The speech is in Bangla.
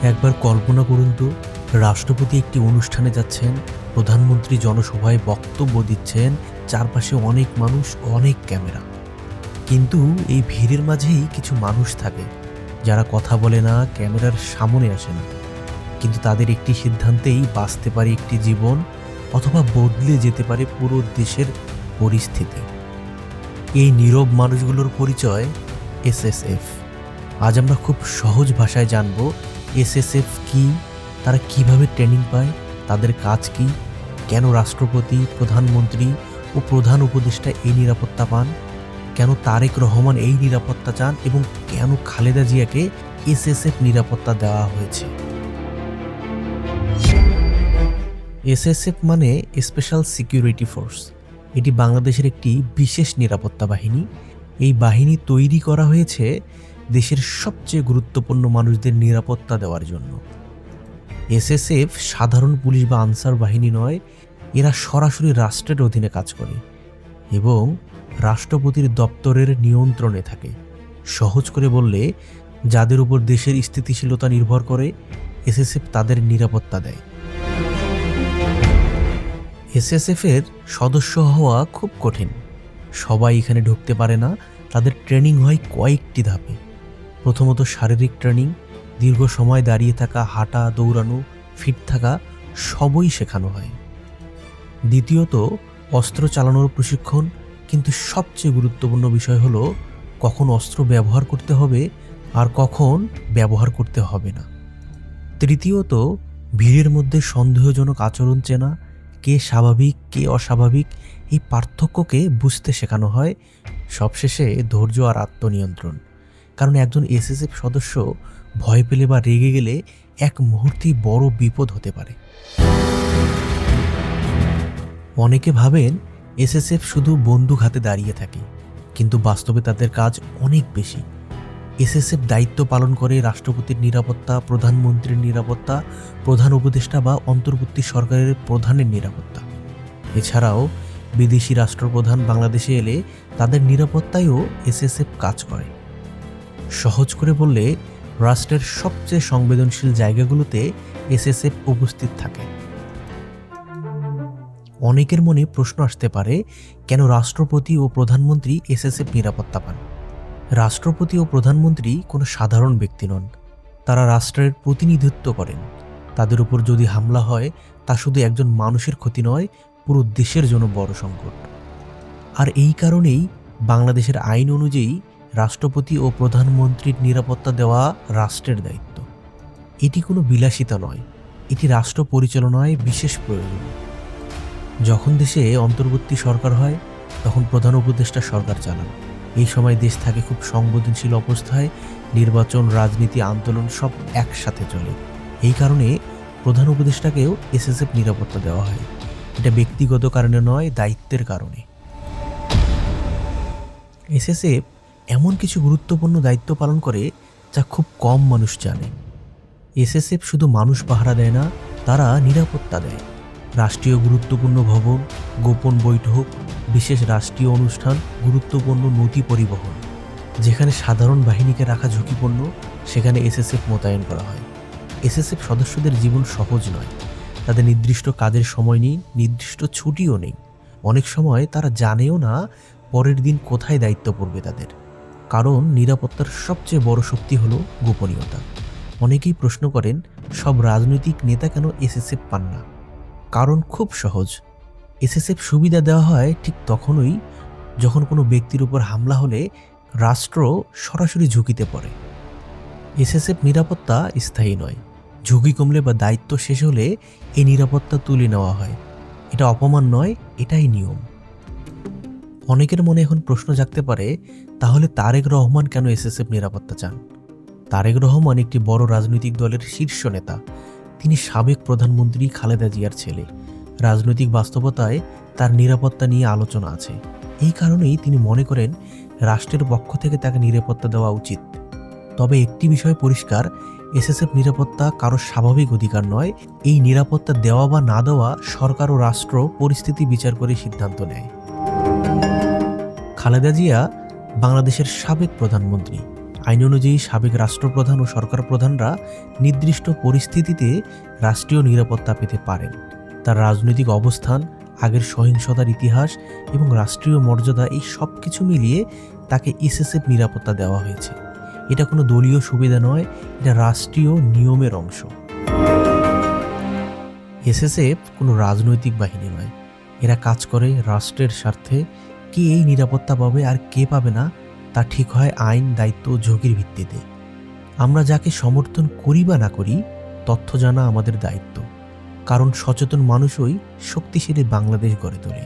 একবার কল্পনা করুন তো, রাষ্ট্রপতি একটি অনুষ্ঠানে যাচ্ছেন, প্রধানমন্ত্রী জনসভায় বক্তব্য দিচ্ছেন, চারপাশে অনেক মানুষ, অনেক ক্যামেরা। কিন্তু এই ভিড়ের মাঝেই কিছু মানুষ থাকে যারা কথা বলে না, ক্যামেরার সামনে আসে না, কিন্তু তাদের একটি সিদ্ধান্তেই বাঁচতে পারে একটি জীবন, অথবা বদলে যেতে পারে পুরো দেশের পরিস্থিতি। এই নীরব মানুষগুলোর পরিচয় এসএসএফ। আজ আমরা খুব সহজ ভাষায় জানব এসএসএফ কি, তারা কিভাবে ট্রেনিং পায়, তাদের কাজ কি, কেন রাষ্ট্রপতি, প্রধানমন্ত্রী ও প্রধান উপদেষ্টা এই নিরাপত্তা পান, কেন তারেক রহমান এই নিরাপত্তা চান এবং কেন খালেদা জিয়াকে এসএসএফ নিরাপত্তা দেওয়া হয়েছে। এসএসএফ মানে স্পেশাল সিকিউরিটি ফোর্স। এটি বাংলাদেশের একটি বিশেষ নিরাপত্তা বাহিনী। এই বাহিনী তৈরি করা হয়েছে দেশের সবচেয়ে গুরুত্বপূর্ণ মানুষদের নিরাপত্তা দেওয়ার জন্য। এসএসএফ সাধারণ পুলিশ বা আনসার বাহিনী নয়, এরা সরাসরি রাষ্ট্রের অধীনে কাজ করে এবং রাষ্ট্রপতির দপ্তরের নিয়ন্ত্রণে থাকে। সহজ করে বললে, যাদের উপর দেশের স্থিতিশীলতা নির্ভর করে, এসএসএফ তাদের নিরাপত্তা দেয়। এসএসএফের সদস্য হওয়া খুব কঠিন। সবাই এখানে ঢুকতে পারে না। তাদের ট্রেনিং হয় কয়েকটি ধাপে। প্রথমত শারীরিক ট্রেনিং, দীর্ঘ সময় দাঁড়িয়ে থাকা, হাঁটা, দৌড়ানো, ফিট থাকা সবই শেখানো হয়। দ্বিতীয়ত অস্ত্র চালানোর প্রশিক্ষণ, কিন্তু সবচেয়ে গুরুত্বপূর্ণ বিষয় হলো কখন অস্ত্র ব্যবহার করতে হবে আর কখন ব্যবহার করতে হবে না। তৃতীয়ত ভিড়ের মধ্যে সন্দেহজনক আচরণ চেনা, কে স্বাভাবিক কে অস্বাভাবিক, এই পার্থক্যকে বুঝতে শেখানো হয়। সবশেষে ধৈর্য আর আত্মনিয়ন্ত্রণ, কারণ একজন এসএসএফ সদস্য ভয় পেলে বা রেগে গেলে এক মুহূর্তেই বড় বিপদ হতে পারে। অনেকে ভাবেন এসএসএফ শুধু বন্দুক হাতে দাঁড়িয়ে থাকে, কিন্তু বাস্তবে তাদের কাজ অনেক বেশি। এসএসএফ দায়িত্ব পালন করে রাষ্ট্রপতির নিরাপত্তা, প্রধানমন্ত্রীর নিরাপত্তা, প্রধান উপদেষ্টা বা অন্তর্বর্তী সরকারের প্রধানের নিরাপত্তা। এছাড়াও বিদেশি রাষ্ট্রপ্রধান বাংলাদেশে এলে তাদের নিরাপত্তায়ও এসএসএফ কাজ করে। সহজ করে বললে, রাষ্ট্রের সবচেয়ে সংবেদনশীল জায়গাগুলোতে এসএসএফ উপস্থিত থাকে। অনেকের মনে প্রশ্ন আসতে পারে, কেন রাষ্ট্রপতি ও প্রধানমন্ত্রী এসএসএফ নিরাপত্তা পান? রাষ্ট্রপতি ও প্রধানমন্ত্রী কোনো সাধারণ ব্যক্তি নন, তারা রাষ্ট্রের প্রতিনিধিত্ব করেন। তাদের উপর যদি হামলা হয়, তা শুধু একজন মানুষের ক্ষতি নয়, পুরো দেশের জন্য বড় সংকট। আর এই কারণেই বাংলাদেশের আইন অনুযায়ী রাষ্ট্রপতি ও প্রধানমন্ত্রীর নিরাপত্তা দেওয়া রাষ্ট্রের দায়িত্ব। এটি কোনো বিলাসিতা নয়, এটি রাষ্ট্র পরিচালনায় বিশেষ প্রয়োজন। যখন দেশে অন্তর্বর্তী সরকার হয়, তখন প্রধান উপদেষ্টা সরকার চালান। এই সময় দেশ থাকে খুব সংবেদনশীল অবস্থায়। নির্বাচন, রাজনীতি, আন্দোলন সব একসাথে চলে। এই কারণে প্রধান উপদেষ্টাকেও এসএসএফ নিরাপত্তা দেওয়া হয়। এটা ব্যক্তিগত কারণে নয়, দায়িত্বের কারণে। এসএসএফ এমন কিছু গুরুত্বপূর্ণ দায়িত্ব পালন করে যা খুব কম মানুষ জানে। এসএসএফ শুধু মানুষ পাহারা দেয় না, তারা নিরাপত্তা দেয়। রাষ্ট্রীয় গুরুত্বপূর্ণ ভবন, গোপন বৈঠক, বিশেষ রাষ্ট্রীয় অনুষ্ঠান, গুরুত্বপূর্ণ নথি পরিবহন, যেখানে সাধারণ বাহিনীকে রাখা ঝুঁকিপূর্ণ, সেখানে এসএসএফ মোতায়েন করা হয়। এসএসএফ সদস্যদের জীবন সহজ নয়। তাদের নির্দিষ্ট কাজের সময় নেই, নির্দিষ্ট ছুটিও নেই। অনেক সময় তারা জানেও না পরের দিন কোথায় দায়িত্ব পড়বে তাদের। কারণ নিরাপত্তার সবচেয়ে বড় শক্তি হলো গোপনীয়তা। অনেকেই প্রশ্ন করেন, সব রাজনৈতিক নেতা কেন এসএসএফ পান না? কারণ খুব সহজ। এসএসএফ সুবিধা দেওয়া হয় ঠিক তখনই যখন কোনো ব্যক্তির উপর হামলা হলে রাষ্ট্র সরাসরি ঝুঁকিতে পড়ে। এসএসএফ নিরাপত্তা স্থায়ী নয়। ঝুঁকি কমলে বা দায়িত্ব শেষ হলে এই নিরাপত্তা তুলে নেওয়া হয়। এটা অপমান নয়, এটাই নিয়ম। অনেকের মনে এখন প্রশ্ন জাগতে পারে, তাহলে তারেক রহমান কেন এসএসএফ নিরাপত্তা চান? তারেক রহমান একটি বড় রাজনৈতিক দলের শীর্ষ নেতা। তিনি সাবেক প্রধানমন্ত্রী খালেদা জিয়ার ছেলে। রাজনৈতিক বাস্তবতায় তার নিরাপত্তা নিয়ে আলোচনা আছে। এই কারণেই তিনি মনে করেন রাষ্ট্রের পক্ষ থেকে তাকে নিরাপত্তা দেওয়া উচিত। তবে একটি বিষয় পরিষ্কার, এসএসএফ নিরাপত্তা কারো স্বাভাবিক অধিকার নয়। এই নিরাপত্তা দেওয়া বা না দেওয়া সরকার ও রাষ্ট্র পরিস্থিতি বিচার করে সিদ্ধান্ত নেয়। খালেদা জিয়া বাংলাদেশের সাবেক প্রধানমন্ত্রী। আইন অনুযায়ী সাবেক রাষ্ট্রপ্রধান ও সরকার প্রধানরা নির্দিষ্ট পরিস্থিতিতে রাষ্ট্রীয় নিরাপত্তা পেতে পারেন। তার রাজনৈতিক অবস্থান, আগের সহিংসতার ইতিহাস এবং রাষ্ট্রীয় মর্যাদা, এই সব কিছু মিলিয়ে তাকে এসএসএফ নিরাপত্তা দেওয়া হয়েছে। এটা কোনো দলীয় সুবিধা নয়, এটা রাষ্ট্রীয় নিয়মের অংশ। এসএসএফ কোনো রাজনৈতিক বাহিনী নয়, এরা কাজ করে রাষ্ট্রের স্বার্থে। কে এই নিরাপত্তা পাবে আর কে পাবে না তা ঠিক হয় আইন, দায়িত্ব ও ঝুঁকির ভিত্তিতে। আমরা যাকে সমর্থন করি বা না করি, তথ্য জানা আমাদের দায়িত্ব, কারণ সচেতন মানুষই শক্তিশালী বাংলাদেশ গড়ে তোলে।